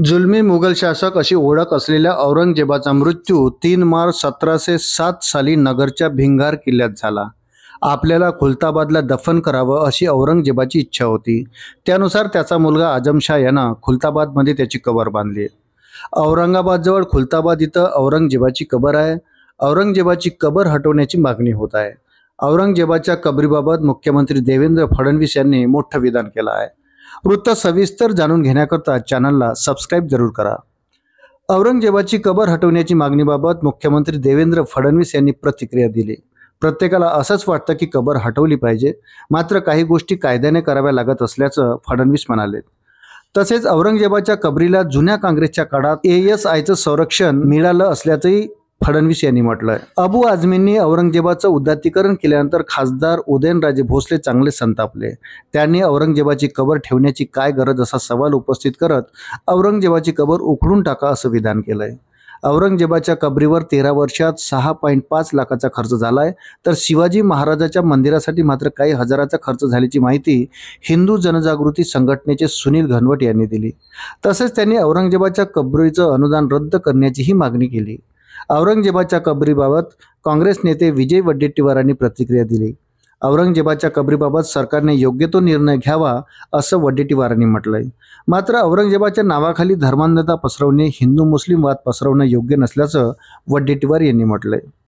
जुलमी मुघल शासक अशी ओळख असलेल्या औरंगजेबाचा मृत्यू 3 मार्च 1707 साली नगरच्या भिंगार किल्ल्यात झाला. आपल्याला खुलताबादला दफन करावं अशी औरंगजेबाची इच्छा होती. त्यानुसार त्याचा मुलगा आजमशाह यानं खुलताबादमध्ये त्याची कबर बांधली. औरंगाबादजवळ खुलताबाद इथं औरंगजेबाची कबर आहे. औरंगजेबाची कबर हटवण्याची मागणी होत आहे. औरंगजेबाच्या कबरीबाबत मुख्यमंत्री देवेंद्र फडणवीस यांनी मोठं विधान केलं आहे. वृत्त सविस्तर जाणून घेण्याकरता चॅनलला सबस्क्राईब जरूर करा. औरंगजेबाची कबर हटवण्याची मागणीबाबत मुख्यमंत्री देवेंद्र फडणवीस यांनी प्रतिक्रिया दिली. प्रत्येकाला असंच वाटतं की कबर हटवली पाहिजे, मात्र काही गोष्टी कायद्याने कराव्या लागत असल्याचं फडणवीस म्हणाले. तसेच औरंगजेबाच्या कबरीला जुन्या काँग्रेसच्या काळात ASIचं संरक्षण मिळालं असल्याचंही फडणवीस यांनी म्हटलंय. अबू आझमींनी औरंगजेबाचं उदात्तीकरण केल्यानंतर खासदार उदयनराजे भोसले चांगले संतापले. त्यांनी औरंगजेबाची कबर ठेवण्याची काय गरज असा सवाल उपस्थित करत औरंगजेबाची कबर उखडून टाका असं विधान केलंय. औरंगजेबाच्या कबरीवर 13 वर्षात 6.5 लाखाचा खर्च झालाय, तर शिवाजी महाराजाच्या मंदिरासाठी मात्र काही हजाराचा खर्च झाल्याची माहिती हिंदू जनजागृती संघटनेचे सुनील घनवट यांनी दिली. तसेच त्यांनी औरंगजेबाच्या कबरीचं अनुदान रद्द करण्याचीही मागणी केली. औरंगजेबाच्या कबरीबाबत काँग्रेस नेते विजय वडेट्टीवारांनी प्रतिक्रिया दिली. औरंगजेबाच्या कबरीबाबत सरकारने योग्य तो निर्णय घ्यावा असं वडेट्टीवारांनी म्हटलंय. मात्र औरंगजेबाच्या नावाखाली धर्मांधता पसरवणे, हिंदू मुस्लिम वाद पसरवणं योग्य नसल्याचं वडेट्टीवार यांनी म्हटलंय.